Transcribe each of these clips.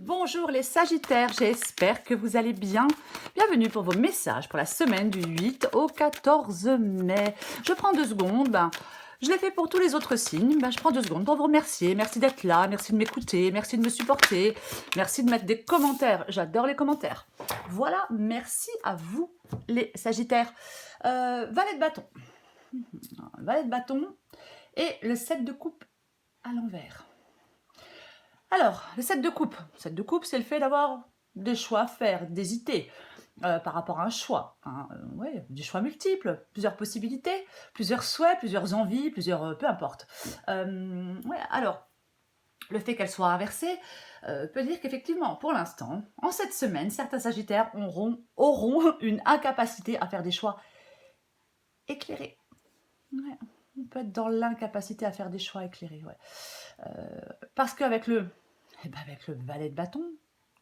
Bonjour les Sagittaires, j'espère que vous allez bien. Bienvenue pour vos messages pour la semaine du 8 au 14 mai. Je prends 2 secondes, je l'ai fait pour tous les autres signes, je prends 2 secondes pour vous remercier. Merci d'être là, merci de m'écouter, merci de me supporter, merci de mettre des commentaires. J'adore les commentaires. Voilà, merci à vous les Sagittaires. Valet de bâton. Valet de bâton et le 7 de coupe à l'envers. Alors, le 7 de coupe. Le 7 de coupe, c'est le fait d'avoir des choix à faire, d'hésiter par rapport à un choix. Ouais, des choix multiples, plusieurs possibilités, plusieurs souhaits, plusieurs envies, plusieurs... peu importe. Ouais, alors, le fait qu'elle soit inversée peut dire qu'effectivement, pour l'instant, en cette semaine, certains Sagittaires auront une incapacité à faire des choix éclairés. Ouais, on peut être dans l'incapacité à faire des choix éclairés. Ouais. Parce qu'avec avec le valet de bâton,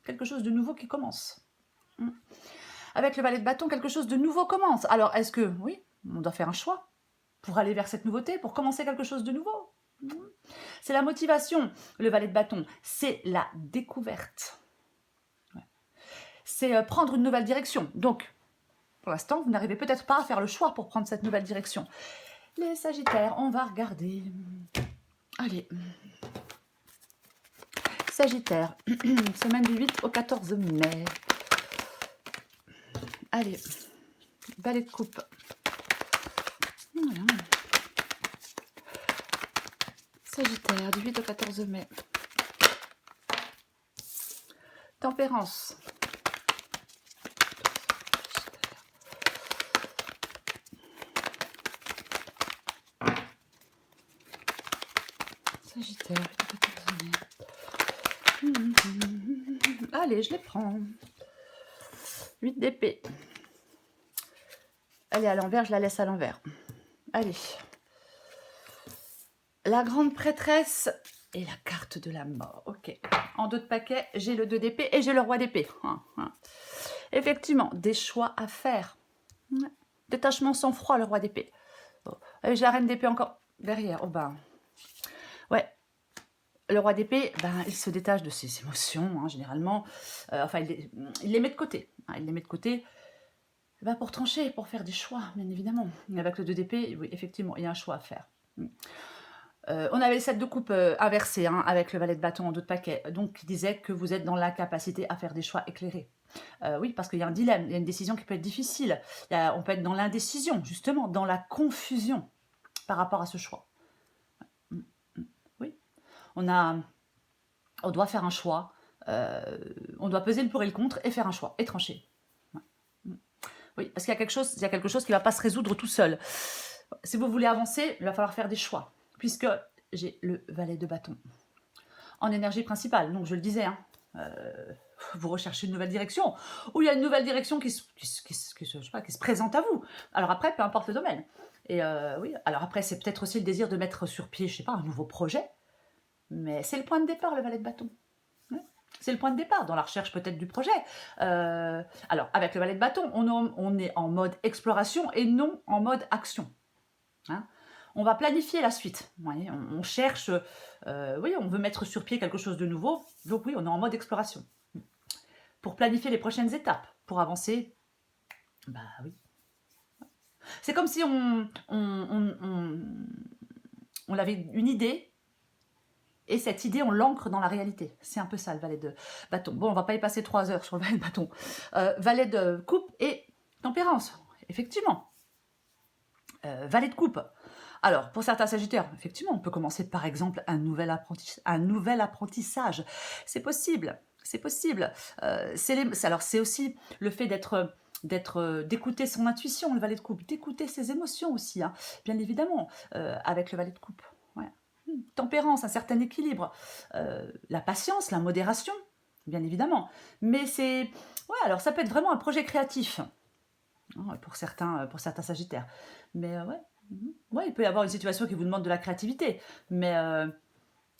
quelque chose de nouveau qui commence. Avec le valet de bâton, quelque chose de nouveau commence. Alors, est-ce que, oui, on doit faire un choix pour aller vers cette nouveauté, pour commencer quelque chose de nouveau? C'est la motivation, le valet de bâton. C'est la découverte. Ouais. C'est prendre une nouvelle direction. Donc, pour l'instant, vous n'arrivez peut-être pas à faire le choix pour prendre cette nouvelle direction. Les Sagittaires, on va regarder. Allez. Sagittaire, semaine du 8 au 14 mai. Allez, valet de coupe. Voilà. Sagittaire, du 8 au 14 mai. Tempérance. Sagittaire, 8 au 14 mai. Allez, je les prends. 8 d'épée. Elle est à l'envers, je la laisse à l'envers. Allez. La grande prêtresse et la carte de la mort. Ok. En dos de paquet, j'ai le 2 d'épée et j'ai le roi d'épée. Effectivement, des choix à faire. Détachement sans froid, le roi d'épée. Oh. J'ai la reine d'épée encore derrière. Oh ouais. Le roi d'épée, il se détache de ses émotions, généralement. Enfin, il les met de côté. Il les met de côté pour trancher, pour faire des choix, bien évidemment. Mais avec le 2 d'épée, oui, effectivement, il y a un choix à faire. On avait le 7 de coupe inversé, avec le valet de bâton en dos de paquet. Donc, il disait que vous êtes dans l'incapacité à faire des choix éclairés. Oui, parce qu'il y a un dilemme, il y a une décision qui peut être difficile. On peut être dans l'indécision, justement, dans la confusion par rapport à ce choix. Oui. On doit faire un choix, on doit peser le pour et le contre et faire un choix, et trancher. Oui, parce qu'il y a quelque chose qui ne va pas se résoudre tout seul. Si vous voulez avancer, il va falloir faire des choix, puisque j'ai le valet de bâton en énergie principale. Donc je le disais, vous recherchez une nouvelle direction, ou il y a une nouvelle direction qui se présente à vous. Alors après, peu importe le domaine. Et oui, alors après, c'est peut-être aussi le désir de mettre sur pied, je sais pas, un nouveau projet, mais c'est le point de départ, le valet de bâton. C'est le point de départ dans la recherche peut-être du projet. Alors, avec le valet de bâton, on est en mode exploration et non en mode action. On va planifier la suite. Vous voyez, on cherche, oui, on veut mettre sur pied quelque chose de nouveau. Donc oui, on est en mode exploration. Pour planifier les prochaines étapes, pour avancer, oui. C'est comme si on avait une idée, et cette idée, on l'ancre dans la réalité. C'est un peu ça, le valet de bâton. Bon, on va pas y passer 3 heures sur le valet de bâton. Valet de coupe et tempérance, effectivement. Valet de coupe. Alors, pour certains Sagittaires, effectivement, on peut commencer par exemple un nouvel apprentissage. C'est possible, c'est possible. Alors, c'est aussi le fait d'écouter son intuition, le valet de coupe, d'écouter ses émotions aussi, bien évidemment, avec le valet de coupe. Tempérance, un certain équilibre, la patience, la modération, bien évidemment. Mais alors ça peut être vraiment un projet créatif pour certains Sagittaires. Mais il peut y avoir une situation qui vous demande de la créativité, mais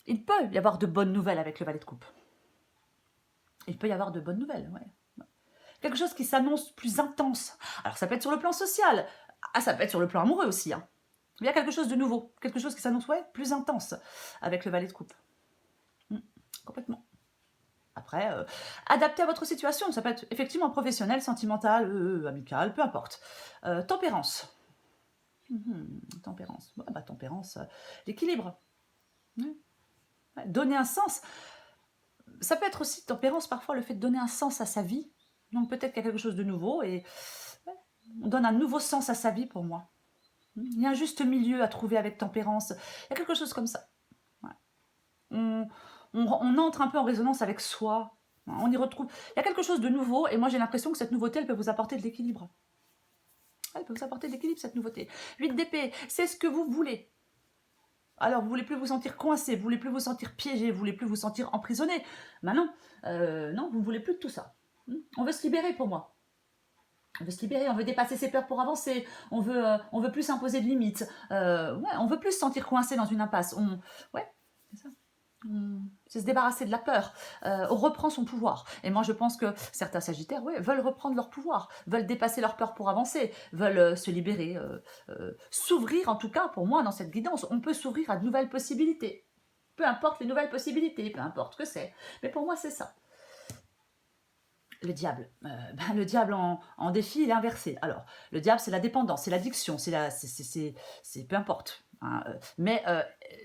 il peut y avoir de bonnes nouvelles avec le valet de coupe. Il peut y avoir de bonnes nouvelles, ouais. Quelque chose qui s'annonce plus intense. Alors ça peut être sur le plan social, ça peut être sur le plan amoureux aussi, Il y a quelque chose de nouveau, quelque chose qui s'annonce plus intense avec le valet de coupe. Complètement. après, adapté à votre situation. Ça peut être effectivement professionnel, sentimental, amical, peu importe. Tempérance. Tempérance. Ouais, bah, tempérance, l'équilibre. Ouais. Ouais, donner un sens. Ça peut être aussi tempérance, parfois, le fait de donner un sens à sa vie. Donc peut-être qu'il y a quelque chose de nouveau et ouais, on donne un nouveau sens à sa vie pour moi. Il y a un juste milieu à trouver avec tempérance. Il y a quelque chose comme ça. Ouais. On, on entre un peu en résonance avec soi. On y retrouve. Il y a quelque chose de nouveau et moi j'ai l'impression que cette nouveauté, elle peut vous apporter de l'équilibre. Elle peut vous apporter de l'équilibre, cette nouveauté. 8 d'épée, c'est ce que vous voulez. Alors, vous voulez plus vous sentir coincé, vous voulez plus vous sentir piégé, vous voulez plus vous sentir emprisonné. Non, non, vous ne voulez plus de tout ça. On veut se libérer pour moi. On veut se libérer, on veut dépasser ses peurs pour avancer, on veut plus s'imposer de limites, ouais, on veut plus se sentir coincé dans une impasse. Ouais, c'est ça. C'est se débarrasser de la peur, on reprend son pouvoir. Et moi je pense que certains sagittaires ouais, veulent reprendre leur pouvoir, veulent dépasser leur peur pour avancer, veulent se libérer, s'ouvrir en tout cas pour moi dans cette guidance, on peut s'ouvrir à de nouvelles possibilités. Peu importe les nouvelles possibilités, peu importe ce que c'est. Mais pour moi c'est ça. Le diable. Le diable en défi, il est inversé. Alors, le diable, c'est la dépendance, c'est l'addiction, c'est peu importe. Hein,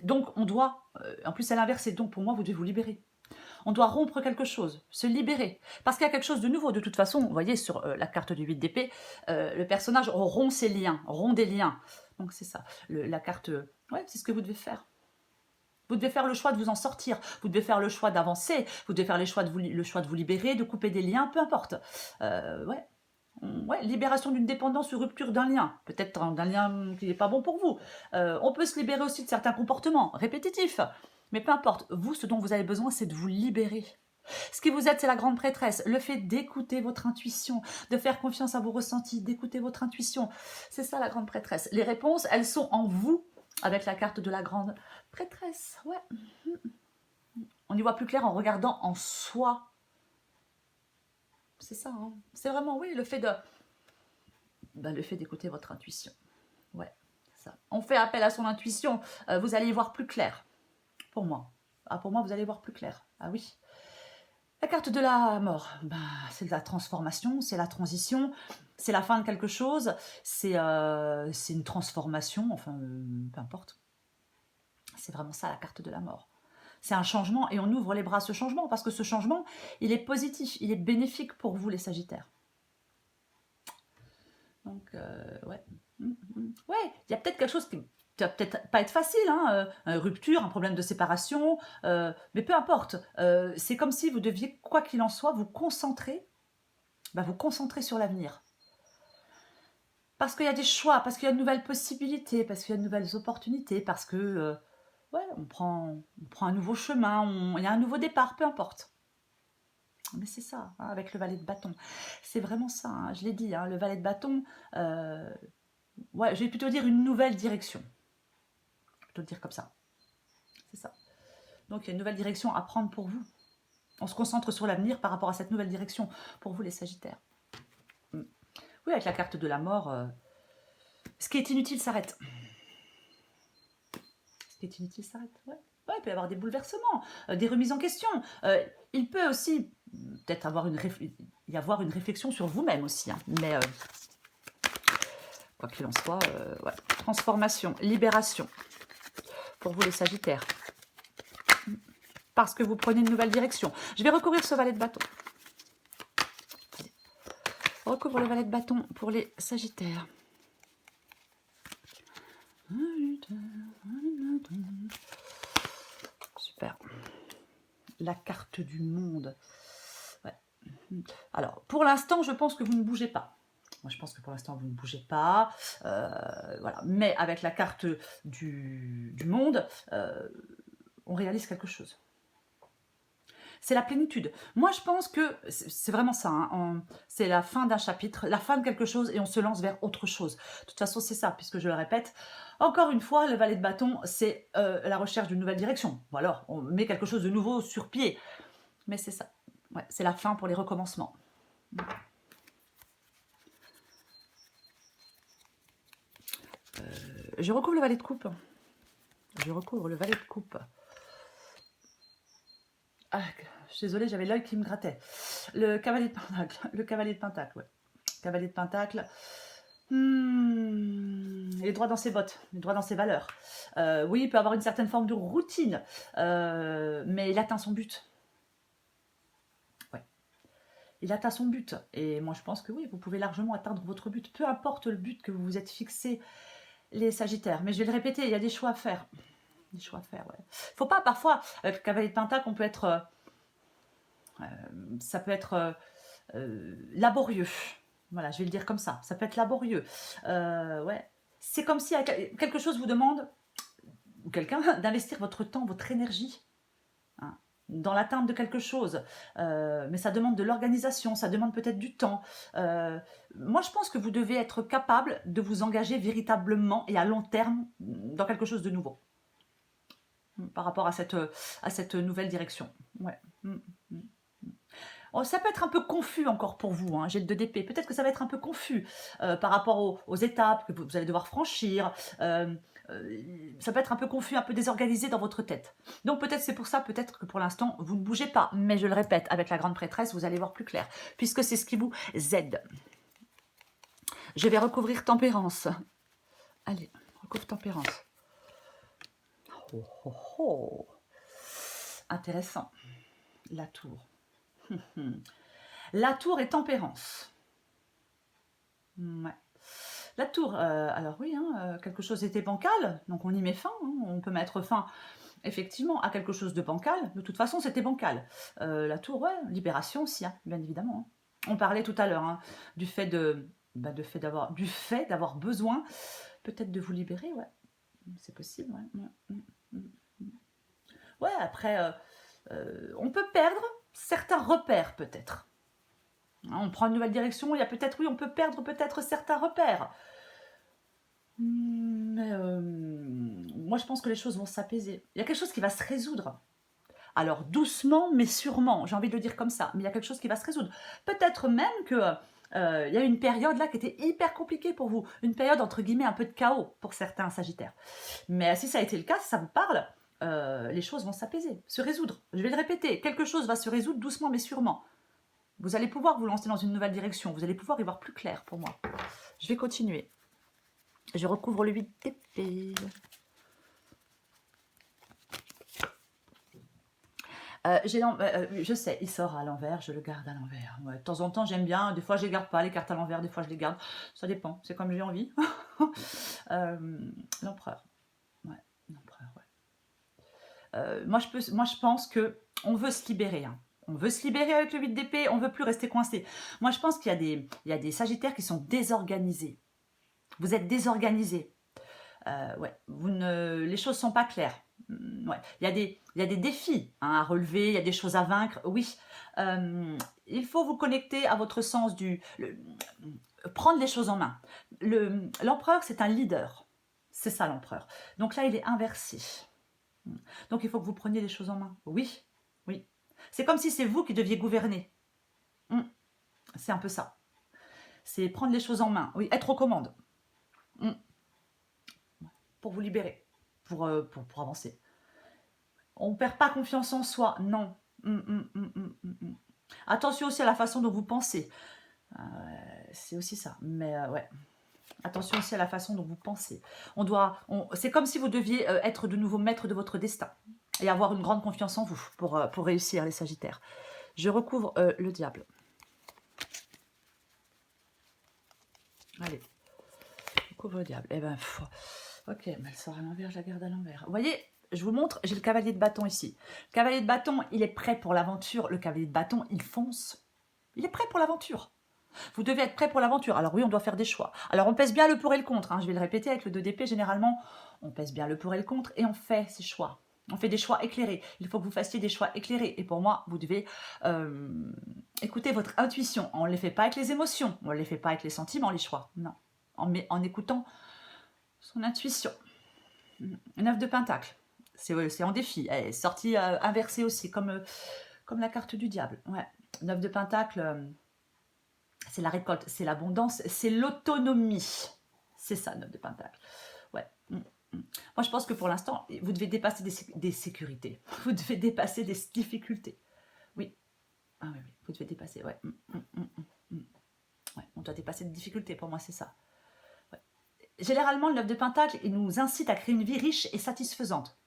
donc, on doit, en plus, c'est l'inversé. Donc, pour moi, vous devez vous libérer. On doit rompre quelque chose, se libérer. Parce qu'il y a quelque chose de nouveau. De toute façon, vous voyez, sur la carte du 8 d'épée, le personnage rompt ses liens, rompt des liens. Donc, c'est ça. La carte, ouais, c'est ce que vous devez faire. Vous devez faire le choix de vous en sortir, vous devez faire le choix d'avancer, vous devez faire le choix de vous libérer, de couper des liens, peu importe. Ouais. Ouais, libération d'une dépendance ou rupture d'un lien, peut-être d'un lien qui n'est pas bon pour vous. On peut se libérer aussi de certains comportements répétitifs, mais peu importe, vous, ce dont vous avez besoin, c'est de vous libérer. Ce qui vous aide, c'est la grande prêtresse, le fait d'écouter votre intuition, de faire confiance à vos ressentis, d'écouter votre intuition. C'est ça la grande prêtresse. Les réponses, elles sont en vous, avec la carte de la grande prêtresse. Ouais. On y voit plus clair en regardant en soi. C'est ça, hein. C'est vraiment, oui, le fait d'écouter votre intuition. Ouais, ça. On fait appel à son intuition, vous allez y voir plus clair. Pour moi. Ah, pour moi, vous allez voir plus clair. Ah oui. La carte de la mort, c'est la transformation, c'est la transition, c'est la fin de quelque chose, c'est une transformation, enfin, peu importe. C'est vraiment ça, la carte de la mort. C'est un changement et on ouvre les bras à ce changement parce que ce changement, il est positif, il est bénéfique pour vous, les Sagittaires. Donc, ouais. Ouais, il y a peut-être quelque chose qui va peut-être pas être facile, hein, une rupture, un problème de séparation, mais peu importe. C'est comme si vous deviez, quoi qu'il en soit, vous concentrer sur l'avenir. Parce qu'il y a des choix, parce qu'il y a de nouvelles possibilités, parce qu'il y a de nouvelles opportunités, parce que ouais, on prend un nouveau chemin, il y a un nouveau départ, peu importe. Mais c'est ça, hein, avec le valet de bâton. C'est vraiment ça, hein, je l'ai dit, hein, le valet de bâton, ouais, je vais plutôt dire une nouvelle direction. Plutôt dire comme ça. C'est ça. Donc il y a une nouvelle direction à prendre pour vous. On se concentre sur l'avenir par rapport à cette nouvelle direction pour vous, les Sagittaires. Oui, avec la carte de la mort, ce qui est inutile s'arrête. Ce qui est inutile s'arrête, ouais. Ouais, il peut y avoir des bouleversements, des remises en question. Il peut aussi peut-être y avoir une réflexion sur vous-même aussi. Hein. Mais quoi qu'il en soit, ouais. Transformation, libération pour vous les Sagittaires. Parce que vous prenez une nouvelle direction. Je vais recourir ce valet de bâton. On recouvre le valet de bâton pour les Sagittaires. Super. La carte du monde. Ouais. Alors, pour l'instant, je pense que vous ne bougez pas. Moi, je pense que pour l'instant, vous ne bougez pas. Voilà. Mais avec la carte du monde, on réalise quelque chose. C'est la plénitude. Moi, je pense que c'est vraiment ça. Hein, c'est la fin d'un chapitre, la fin de quelque chose et on se lance vers autre chose. De toute façon, c'est ça, puisque je le répète. Encore une fois, le valet de bâton, c'est la recherche d'une nouvelle direction. Ou alors, on met quelque chose de nouveau sur pied. Mais c'est ça. Ouais, c'est la fin pour les recommencements. Je recouvre le valet de coupe. Je recouvre le valet de coupe. Ah, je suis désolée, j'avais l'œil qui me grattait. Le cavalier de pentacle, le cavalier de pentacle, ouais. Cavalier de pentacle. Il est droit dans ses bottes, il est droit dans ses valeurs. Oui, il peut avoir une certaine forme de routine, mais il atteint son but. Ouais. Il atteint son but. Et moi, je pense que oui, vous pouvez largement atteindre votre but, peu importe le but que vous vous êtes fixé, les Sagittaires. Mais je vais le répéter, il y a des choix à faire. Des choix à faire, ouais. Faut pas, parfois, avec le cavalier de pentacle, on peut être... ça peut être laborieux. Voilà, je vais le dire comme ça. Ça peut être laborieux. Ouais. C'est comme si quelque chose vous demande, ou quelqu'un, d'investir votre temps, votre énergie, hein, dans l'atteinte de quelque chose. Mais ça demande de l'organisation, ça demande peut-être du temps. Moi, je pense que vous devez être capable de vous engager véritablement et à long terme dans quelque chose de nouveau. Par rapport à cette nouvelle direction. Ouais. Oh, ça peut être un peu confus encore pour vous, hein, j'ai le 2 d'épée. Peut-être que ça va être un peu confus par rapport aux étapes que vous allez devoir franchir. Ça peut être un peu confus, un peu désorganisé dans votre tête. Donc peut-être c'est pour ça, peut-être que pour l'instant, vous ne bougez pas. Mais je le répète, avec la grande prêtresse, vous allez voir plus clair, puisque c'est ce qui vous aide. Je vais recouvrir tempérance. Allez, recouvre tempérance. Oh, oh, oh. Intéressant. La tour. La tour est tempérance. Ouais. La tour, alors oui, hein, quelque chose était bancal, donc on y met fin. Hein, on peut mettre fin, effectivement, à quelque chose de bancal. De toute façon, c'était bancal. La tour, ouais, libération aussi, hein, bien évidemment. Hein. On parlait tout à l'heure hein, du fait d'avoir besoin, peut-être de vous libérer, ouais. C'est possible, ouais. Ouais, après, on peut perdre certains repères, peut-être. On prend une nouvelle direction, il y a peut-être, oui, on peut perdre peut-être certains repères. Mais moi, je pense que les choses vont s'apaiser. Il y a quelque chose qui va se résoudre. Alors, doucement, mais sûrement, j'ai envie de le dire comme ça, mais il y a quelque chose qui va se résoudre. Peut-être même que il y a une période là qui était hyper compliquée pour vous. Une période, entre guillemets, un peu de chaos pour certains Sagittaires. Mais si ça a été le cas, si ça vous parle, les choses vont s'apaiser, se résoudre. Je vais le répéter, quelque chose va se résoudre doucement, mais sûrement. Vous allez pouvoir vous lancer dans une nouvelle direction. Vous allez pouvoir y voir plus clair pour moi. Je vais continuer. Je recouvre le 8 d'épée. Je sais, il sort à l'envers, je le garde à l'envers. Ouais, de temps en temps, j'aime bien. Des fois, je ne les garde pas, les cartes à l'envers. Des fois, je les garde. Ça dépend. C'est comme j'ai envie. L'empereur. Ouais, l'empereur, ouais. Moi, je pense qu'on veut se libérer. Hein. On veut se libérer avec le 8 d'épée, on ne veut plus rester coincé. Moi, je pense qu'il y a des Sagittaires qui sont désorganisés. Vous êtes désorganisés. Ouais, les choses ne sont pas claires. Ouais. Il y a des défis hein, à relever, il y a des choses à vaincre, oui. Il faut vous connecter à votre sens prendre les choses en main. L'empereur, c'est un leader. C'est ça l'empereur. Donc là, il est inversé. Donc il faut que vous preniez les choses en main. Oui, oui. C'est comme si c'est vous qui deviez gouverner. C'est un peu ça. C'est prendre les choses en main. Oui, être aux commandes. Pour vous libérer, pour avancer. On ne perd pas confiance en soi, non. Attention aussi à la façon dont vous pensez. C'est aussi ça. Mais ouais. Attention aussi à la façon dont vous pensez. C'est comme si vous deviez être de nouveau maître de votre destin et avoir une grande confiance en vous pour réussir, les Sagittaires. Je recouvre le diable. Allez. Je recouvre le diable. Eh ben, ok, mais elle sort à l'envers, je la garde à l'envers. Vous voyez, je vous montre, j'ai le cavalier de bâton ici. Le cavalier de bâton, il est prêt pour l'aventure. Le cavalier de bâton, il fonce. Il est prêt pour l'aventure. Vous devez être prêt pour l'aventure. Alors oui, on doit faire des choix. Alors on pèse bien le pour et le contre. Hein. Je vais le répéter avec le 2 d'épée, généralement, on pèse bien le pour et le contre et on fait ces choix. On fait des choix éclairés. Il faut que vous fassiez des choix éclairés. Et pour moi, vous devez écouter votre intuition. On ne les fait pas avec les émotions. On ne les fait pas avec les sentiments, les choix. Non. En écoutant son intuition. 9 de pentacle. C'est en défi. Elle est sortie inversée aussi, comme la carte du diable. Ouais. 9 de pentacle, c'est la récolte, c'est l'abondance, c'est l'autonomie. C'est ça, 9 de pentacle. Ouais. Moi, je pense que pour l'instant, vous devez dépasser des sécurités. Vous devez dépasser des difficultés. Oui, Ah oui, oui, vous devez dépasser, ouais. Ouais, on doit dépasser des difficultés, pour moi, c'est ça. Ouais. Généralement, le 9 de Pentacle, il nous incite à créer une vie riche et satisfaisante.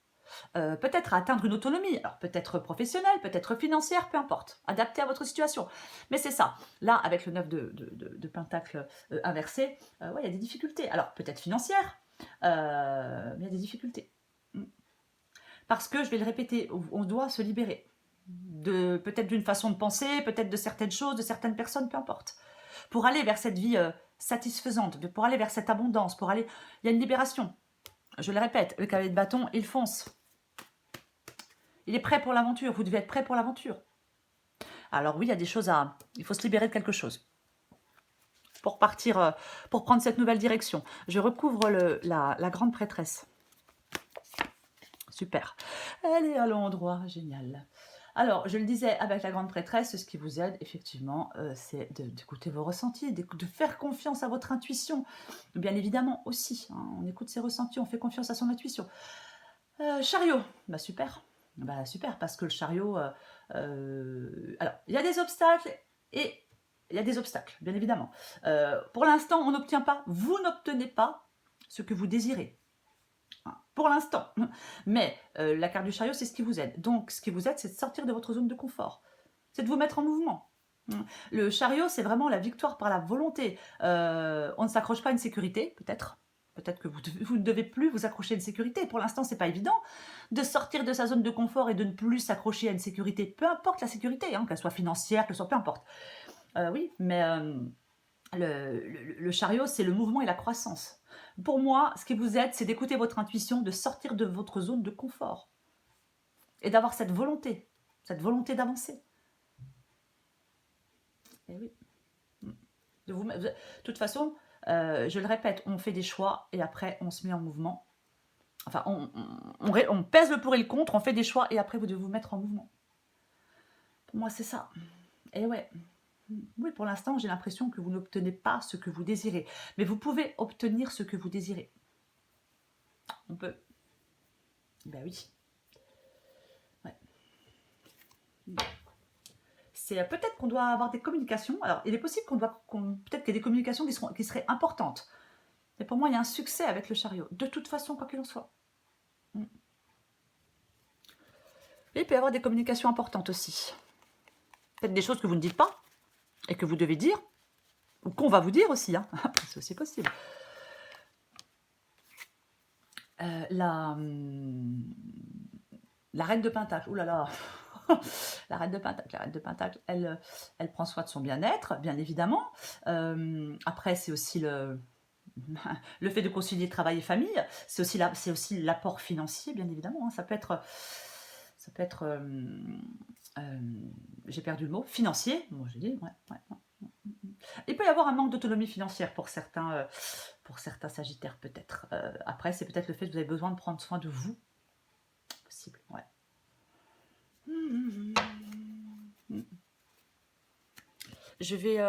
Peut-être à atteindre une autonomie, alors peut-être professionnelle, peut-être financière, peu importe, adaptée à votre situation. Mais c'est ça. Là, avec le 9 de Pentacle inversé, ouais, il y a des difficultés. Alors peut-être financières, mais il y a des difficultés. Mm. Parce que, je vais le répéter, on doit se libérer. Peut-être d'une façon de penser, peut-être de certaines choses, de certaines personnes, peu importe. Pour aller vers cette vie satisfaisante, pour aller vers cette abondance, pour aller... Il y a une libération. Je le répète, le cavalier de bâton, il fonce. Il est prêt pour l'aventure, vous devez être prêt pour l'aventure. Alors oui, il y a des choses à... Il faut se libérer de quelque chose pour partir, pour prendre cette nouvelle direction. Je recouvre la grande prêtresse. Super. Elle est à l'endroit, génial. Alors, je le disais, avec la grande prêtresse, ce qui vous aide, effectivement, c'est d'écouter vos ressentis, de faire confiance à votre intuition. Bien évidemment aussi, hein, on écoute ses ressentis, on fait confiance à son intuition. Chariot, bah super. Bah super, parce que le chariot... alors, il y a des obstacles et il y a des obstacles, bien évidemment. Pour l'instant, on n'obtient pas, vous n'obtenez pas ce que vous désirez. Pour l'instant. Mais la carte du chariot, c'est ce qui vous aide. Donc, ce qui vous aide, c'est de sortir de votre zone de confort. C'est de vous mettre en mouvement. Le chariot, c'est vraiment la victoire par la volonté. On ne s'accroche pas à une sécurité, peut-être. Peut-être que vous ne devez plus vous accrocher à une sécurité. Pour l'instant, c'est pas évident de sortir de sa zone de confort et de ne plus s'accrocher à une sécurité. Peu importe la sécurité, hein, qu'elle soit financière, qu'elle soit peu importe. Oui, mais le chariot, c'est le mouvement et la croissance. Pour moi, ce qui vous aide, c'est d'écouter votre intuition, de sortir de votre zone de confort et d'avoir cette volonté d'avancer. Et oui. De toute façon, je le répète, on fait des choix et après on se met en mouvement. Enfin, on pèse le pour et le contre, on fait des choix et après vous devez vous mettre en mouvement. Pour moi, c'est ça. Et ouais. Oui, pour l'instant, j'ai l'impression que vous n'obtenez pas ce que vous désirez. Mais vous pouvez obtenir ce que vous désirez. On peut. Ben oui. Ouais. C'est peut-être qu'on doit avoir des communications. Alors, il est possible peut-être qu'il y ait des communications qui seraient importantes. Mais pour moi, il y a un succès avec le chariot. De toute façon, quoi qu'il en soit. Et il peut y avoir des communications importantes aussi. Peut-être des choses que vous ne dites pas et que vous devez dire. Ou qu'on va vous dire aussi. Hein. C'est aussi possible. La reine de Pentacle. Ouh là là. La reine de Pentacle, elle prend soin de son bien-être, bien évidemment. Après, c'est aussi le fait de concilier travail et famille. C'est aussi l'apport financier, bien évidemment. Hein. Ça peut être j'ai perdu le mot, financier. Moi, j'ai dit, ouais. Il peut y avoir un manque d'autonomie financière pour certains sagittaires, peut-être. Après, c'est peut-être le fait que vous avez besoin de prendre soin de vous. Possible, ouais. Je vais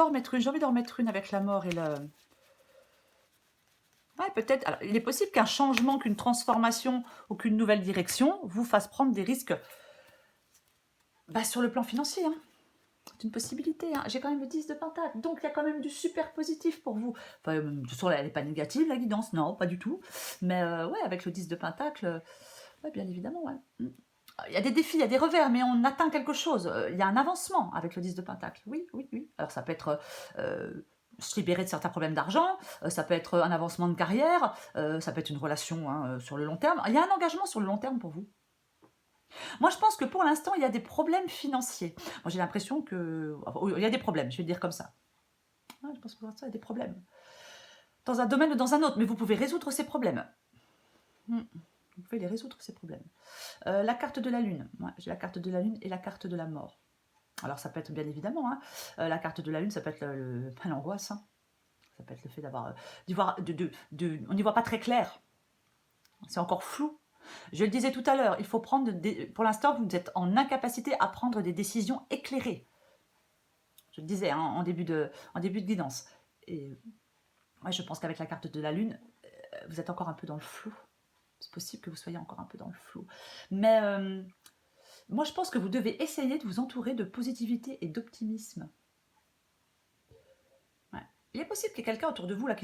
en remettre une. J'ai envie d'en remettre une avec la mort et le... Ouais, peut-être. Alors, il est possible qu'un changement, qu'une transformation ou qu'une nouvelle direction vous fasse prendre des risques sur le plan financier. Hein. C'est une possibilité. Hein. J'ai quand même le 10 de Pentacle. Donc, il y a quand même du super positif pour vous. Enfin, de toute façon, elle n'est pas négative, la guidance. Non, pas du tout. Mais ouais, avec le 10 de Pentacle, ouais, bien évidemment, ouais. Il y a des défis, il y a des revers, mais on atteint quelque chose. Il y a un avancement avec le 10 de Pentacle. Oui. Alors ça peut être se libérer de certains problèmes d'argent, ça peut être un avancement de carrière, ça peut être une relation sur le long terme. Il y a un engagement sur le long terme pour vous. Moi, je pense que pour l'instant, il y a des problèmes financiers. Moi, j'ai l'impression que... il y a des problèmes, je vais le dire comme ça. Ouais, je pense que pour l'instant, il y a des problèmes. Dans un domaine ou dans un autre, mais vous pouvez résoudre ces problèmes. Vous pouvez les résoudre, ces problèmes. La carte de la lune. Ouais, j'ai la carte de la lune et la carte de la mort. Alors, ça peut être bien évidemment, hein, la carte de la lune, ça peut être l'angoisse. Hein. Ça peut être le fait d'avoir... on n'y voit pas très clair. C'est encore flou. Je le disais tout à l'heure, il faut prendre... pour l'instant, vous êtes en incapacité à prendre des décisions éclairées. Je le disais hein, en début de guidance. Et ouais, je pense qu'avec la carte de la lune, vous êtes encore un peu dans le flou. C'est possible que vous soyez encore un peu dans le flou. Mais Moi, je pense que vous devez essayer de vous entourer de positivité et d'optimisme. Ouais. Il est possible qu'il y ait quelqu'un autour de vous là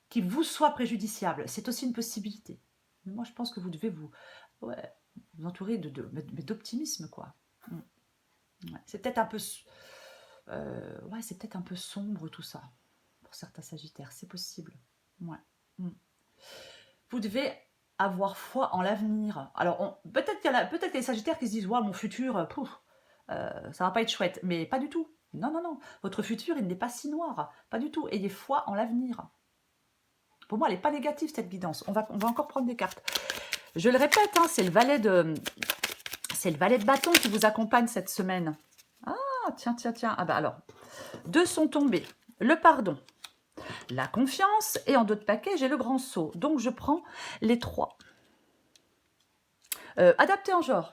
qui vous soit préjudiciable. C'est aussi une possibilité. Mais moi, je pense que vous devez ouais, vous entourer d'optimisme, quoi. Ouais. C'est peut-être un peu... ouais, c'est peut-être un peu sombre tout ça, pour certains sagittaires. C'est possible. Ouais. Vous devez avoir foi en l'avenir. Alors, peut-être qu'il y a des sagittaires qui se disent « Ouais, mon futur, ça va pas être chouette. » Mais pas du tout. Non, non, non. Votre futur, il n'est pas si noir. Pas du tout. Ayez foi en l'avenir. Pour moi, elle n'est pas négative, cette guidance. On va encore prendre des cartes. Je le répète, hein, c'est le valet de bâton qui vous accompagne cette semaine. Ah, tiens, tiens, tiens. Ah bah alors, deux sont tombés. Le pardon, la confiance et en dos de paquet, j'ai le grand saut. Donc, je prends les trois. Adapté en genre.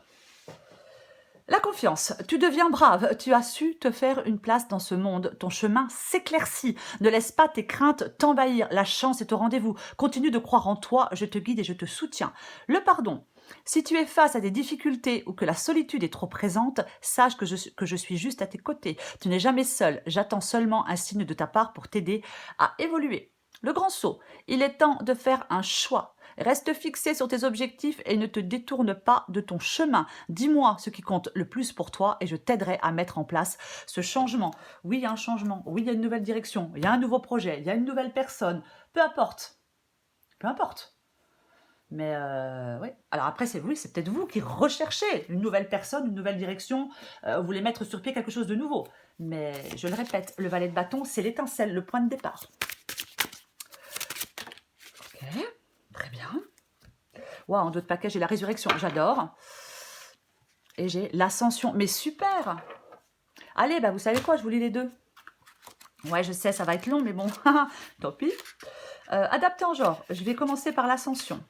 La confiance, tu deviens brave, tu as su te faire une place dans ce monde, ton chemin s'éclaircit, ne laisse pas tes craintes t'envahir, la chance est au rendez-vous, continue de croire en toi, je te guide et je te soutiens. Le pardon, si tu es face à des difficultés ou que la solitude est trop présente, sache que je suis juste à tes côtés, tu n'es jamais seul, j'attends seulement un signe de ta part pour t'aider à évoluer. Le grand saut, il est temps de faire un choix. Reste fixé sur tes objectifs et ne te détourne pas de ton chemin. Dis-moi ce qui compte le plus pour toi et je t'aiderai à mettre en place ce changement. Oui, il y a un changement. Oui, il y a une nouvelle direction. Il y a un nouveau projet. Il y a une nouvelle personne. Peu importe. Peu importe. Mais oui. Alors après, c'est peut-être vous qui recherchez une nouvelle personne, une nouvelle direction. Vous voulez mettre sur pied quelque chose de nouveau. Mais je le répète, le valet de bâton, c'est l'étincelle, le point de départ. Ok. Très bien. Wow, en dos de paquet, j'ai la résurrection. J'adore. Et j'ai l'ascension. Mais super. Allez, bah vous savez quoi, je vous lis les deux. Ouais, je sais, ça va être long, mais bon. Tant pis. Adapté en genre. Je vais commencer par l'ascension.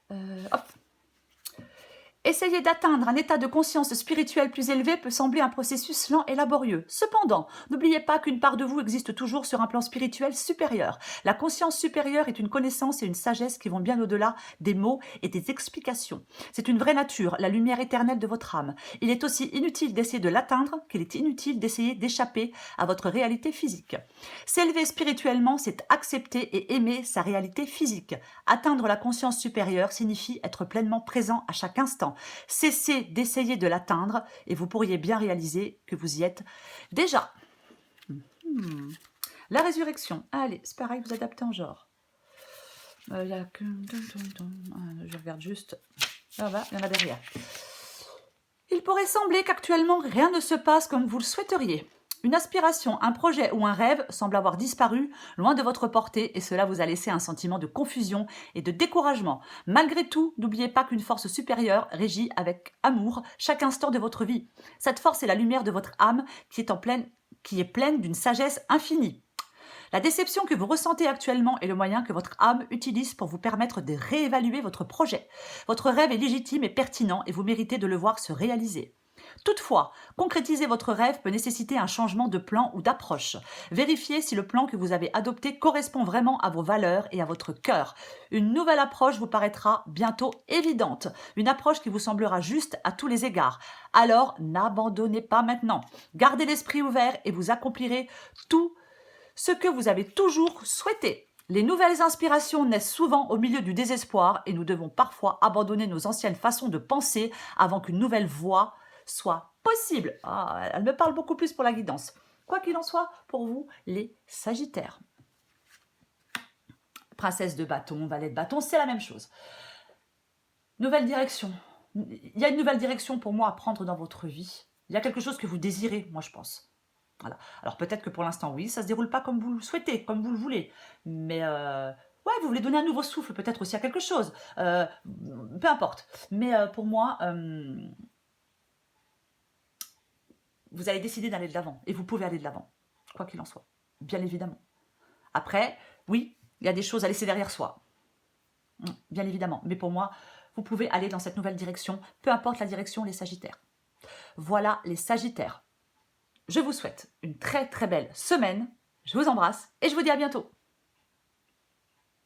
Hop. Essayer d'atteindre un état de conscience spirituelle plus élevé peut sembler un processus lent et laborieux. Cependant, n'oubliez pas qu'une part de vous existe toujours sur un plan spirituel supérieur. La conscience supérieure est une connaissance et une sagesse qui vont bien au-delà des mots et des explications. C'est une vraie nature, la lumière éternelle de votre âme. Il est aussi inutile d'essayer de l'atteindre qu'il est inutile d'essayer d'échapper à votre réalité physique. S'élever spirituellement, c'est accepter et aimer sa réalité physique. Atteindre la conscience supérieure signifie être pleinement présent à chaque instant. Cessez d'essayer de l'atteindre et vous pourriez bien réaliser que vous y êtes déjà. La résurrection. Allez, c'est pareil, vous adaptez en genre. Il y a que... Je regarde juste. Ah bah, il y en a derrière. Il pourrait sembler qu'actuellement rien ne se passe comme vous le souhaiteriez. Une aspiration, un projet ou un rêve semble avoir disparu loin de votre portée et cela vous a laissé un sentiment de confusion et de découragement. Malgré tout, n'oubliez pas qu'une force supérieure régit avec amour chaque instant de votre vie. Cette force est la lumière de votre âme qui est pleine d'une sagesse infinie. La déception que vous ressentez actuellement est le moyen que votre âme utilise pour vous permettre de réévaluer votre projet. Votre rêve est légitime et pertinent et vous méritez de le voir se réaliser. Toutefois, concrétiser votre rêve peut nécessiter un changement de plan ou d'approche. Vérifiez si le plan que vous avez adopté correspond vraiment à vos valeurs et à votre cœur. Une nouvelle approche vous paraîtra bientôt évidente, une approche qui vous semblera juste à tous les égards. Alors, n'abandonnez pas maintenant. Gardez l'esprit ouvert et vous accomplirez tout ce que vous avez toujours souhaité. Les nouvelles inspirations naissent souvent au milieu du désespoir et nous devons parfois abandonner nos anciennes façons de penser avant qu'une nouvelle voie soit possible. Ah, elle me parle beaucoup plus pour la guidance. Quoi qu'il en soit, pour vous, les Sagittaires. Princesse de bâton, valet de bâton, c'est la même chose. Nouvelle direction. Il y a une nouvelle direction pour moi à prendre dans votre vie. Il y a quelque chose que vous désirez, moi je pense. Voilà. Alors peut-être que pour l'instant, oui, ça ne se déroule pas comme vous le souhaitez, comme vous le voulez. Mais ouais, vous voulez donner un nouveau souffle peut-être aussi à quelque chose. Peu importe. Mais pour moi, vous allez décider d'aller de l'avant. Et vous pouvez aller de l'avant, quoi qu'il en soit. Bien évidemment. Après, oui, il y a des choses à laisser derrière soi. Bien évidemment. Mais pour moi, vous pouvez aller dans cette nouvelle direction, peu importe la direction, les Sagittaires. Voilà les Sagittaires. Je vous souhaite une très très belle semaine. Je vous embrasse et je vous dis à bientôt.